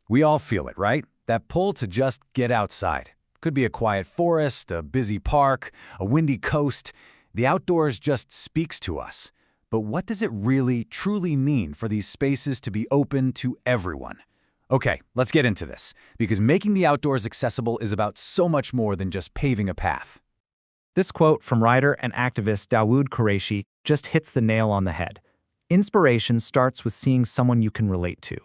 We all feel it, right? That pull to just get outside. Could be a quiet forest, a busy park, a windy coast. The outdoors just speaks to us. But what does it really, truly mean for these spaces to be open to everyone? Okay, let's get into this, because making the outdoors accessible is about so much more than just paving a path. This quote from writer and activist Dawood Qureshi just hits the nail on the head. Inspiration starts with seeing someone you can relate to.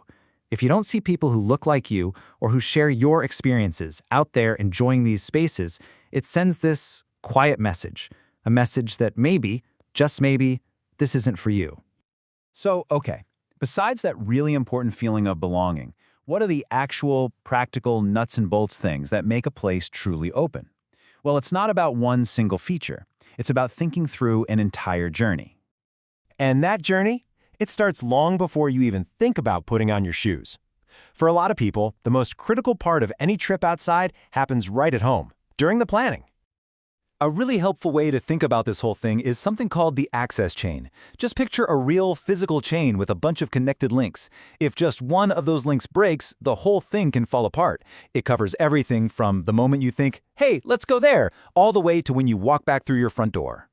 If you don't see people who look like you or who share your experiences out there enjoying these spaces, it sends this quiet message, a message that maybe, just maybe, this isn't for you. So, okay, besides that really important feeling of belonging, what are the actual, practical, nuts and bolts things that make a place truly open? Well, it's not about one single feature. It's about thinking through an entire journey. And that journey? It starts long before you even think about putting on your shoes. For a lot of people, the most critical part of any trip outside happens right at home, during the planning. A really helpful way to think about this whole thing is something called the access chain. Just picture a real physical chain with a bunch of connected links. If just one of those links breaks, the whole thing can fall apart. It covers everything from the moment you think, hey, let's go there, all the way to when you walk back through your front door.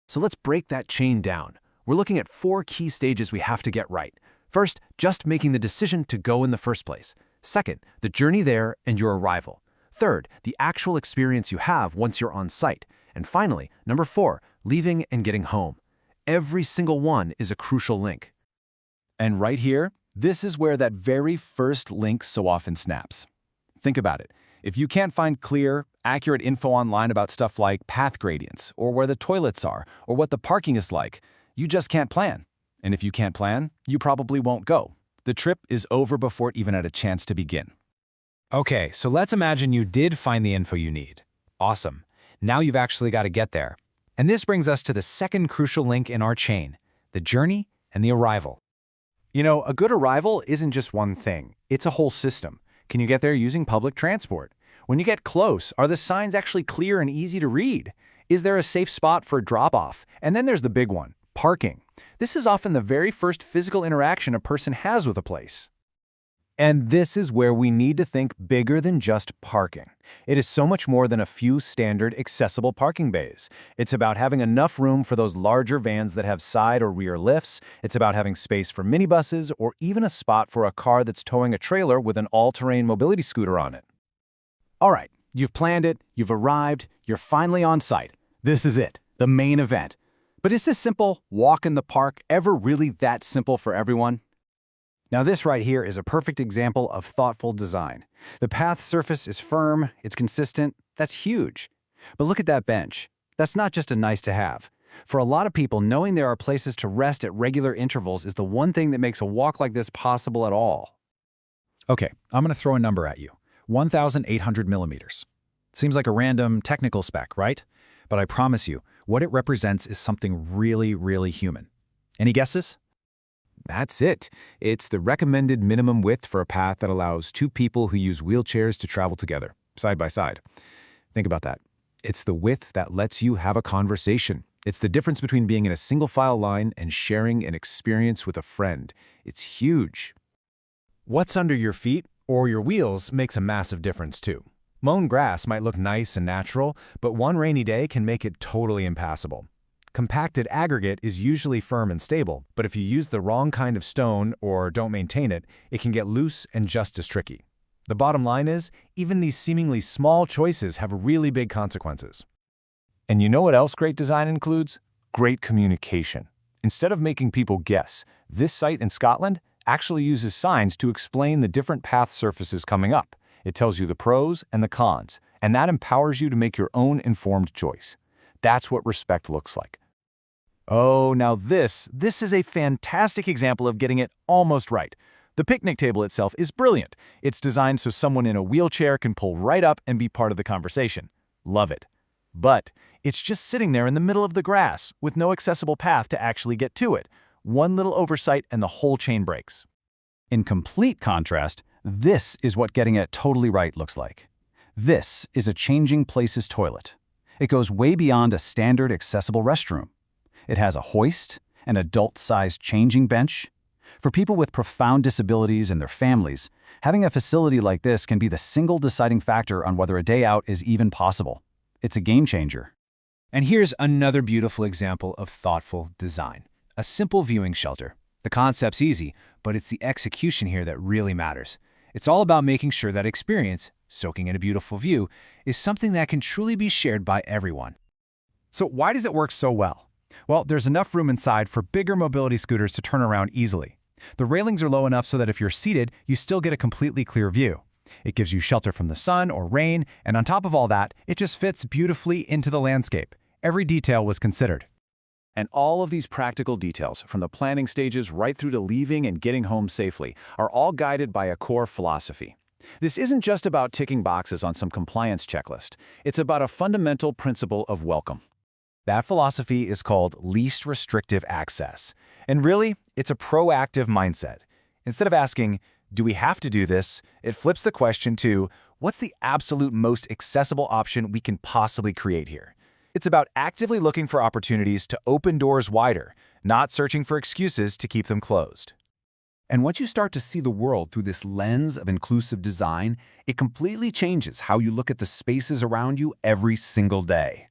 So let's break that chain down. We're looking at 4 key stages we have to get right. First, just making the decision to go in the first place. Second, the journey there and your arrival. Third, the actual experience you have once you're on site. And finally, number 4, leaving and getting home. Every single one is a crucial link. And right here, this is where that very first link so often snaps. Think about it. If you can't find clear, accurate info online about stuff like path gradients, or where the toilets are, or what the parking is like, you just can't plan. And if you can't plan, you probably won't go. The trip is over before it even had a chance to begin. Okay, so let's imagine you did find the info you need. Awesome. Now you've actually got to get there. And this brings us to the second crucial link in our chain, the journey and the arrival. You know, a good arrival isn't just one thing. It's a whole system. Can you get there using public transport? When you get close, are the signs actually clear and easy to read? Is there a safe spot for drop-off? And then there's the big one, parking. This is often the very first physical interaction a person has with a place. And this is where we need to think bigger than just parking. It is so much more than a few standard accessible parking bays. It's about having enough room for those larger vans that have side or rear lifts. It's about having space for minibuses or even a spot for a car that's towing a trailer with an all-terrain mobility scooter on it. All right, you've planned it, you've arrived, you're finally on site. This is it, the main event. But is this simple walk in the park ever really that simple for everyone? Now this right here is a perfect example of thoughtful design. The path surface is firm, it's consistent, that's huge. But look at that bench. That's not just a nice to have. For a lot of people, knowing there are places to rest at regular intervals is the one thing that makes a walk like this possible at all. Okay, I'm going to throw a number at you. 1,800 millimeters. Seems like a random technical spec, right? But I promise you, what it represents is something really, really human. Any guesses? That's it. It's the recommended minimum width for a path that allows 2 people who use wheelchairs to travel together, side by side. Think about that. It's the width that lets you have a conversation. It's the difference between being in a single file line and sharing an experience with a friend. It's huge. What's under your feet or your wheels makes a massive difference too. Mown grass might look nice and natural, but one rainy day can make it totally impassable. Compacted aggregate is usually firm and stable, but if you use the wrong kind of stone or don't maintain it, it can get loose and just as tricky. The bottom line is, even these seemingly small choices have really big consequences. And you know what else great design includes? Great communication. Instead of making people guess, this site in Scotland actually uses signs to explain the different path surfaces coming up. It tells you the pros and the cons, and that empowers you to make your own informed choice. That's what respect looks like. Oh, now this is a fantastic example of getting it almost right. The picnic table itself is brilliant. It's designed so someone in a wheelchair can pull right up and be part of the conversation. Love it. But it's just sitting there in the middle of the grass with no accessible path to actually get to it. One little oversight and the whole chain breaks. In complete contrast, this is what getting it totally right looks like. This is a changing places toilet. It goes way beyond a standard accessible restroom. It has a hoist, an adult-sized changing bench, For people with profound disabilities and their families, having a facility like this can be the single deciding factor on whether a day out is even possible. It's a game changer. And here's another beautiful example of thoughtful design. A simple viewing shelter. The concept's easy, but it's the execution here that really matters. It's all about making sure that experience, soaking in a beautiful view, is something that can truly be shared by everyone. So why does it work so well? Well, there's enough room inside for bigger mobility scooters to turn around easily. The railings are low enough so that if you're seated, you still get a completely clear view. It gives you shelter from the sun or rain, and on top of all that, it just fits beautifully into the landscape. Every detail was considered. And all of these practical details, from the planning stages right through to leaving and getting home safely, are all guided by a core philosophy. This isn't just about ticking boxes on some compliance checklist. It's about a fundamental principle of welcome. That philosophy is called least restrictive access. And really, it's a proactive mindset. Instead of asking, do we have to do this? It flips the question to, what's the absolute most accessible option we can possibly create here? It's about actively looking for opportunities to open doors wider, not searching for excuses to keep them closed. And once you start to see the world through this lens of inclusive design, it completely changes how you look at the spaces around you every single day.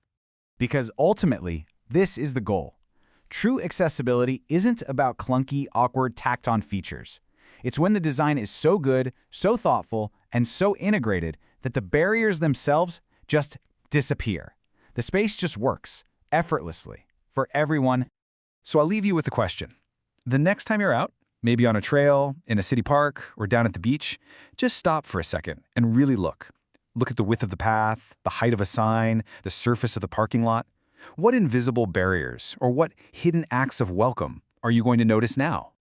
Because ultimately, this is the goal. True accessibility isn't about clunky, awkward, tacked-on features. It's when the design is so good, so thoughtful, and so integrated that the barriers themselves just disappear. The space just works, effortlessly, for everyone. So I'll leave you with the question. The next time you're out, maybe on a trail, in a city park, or down at the beach, just stop for a second and really look. Look at the width of the path, the height of a sign, the surface of the parking lot. What invisible barriers or what hidden acts of welcome are you going to notice now?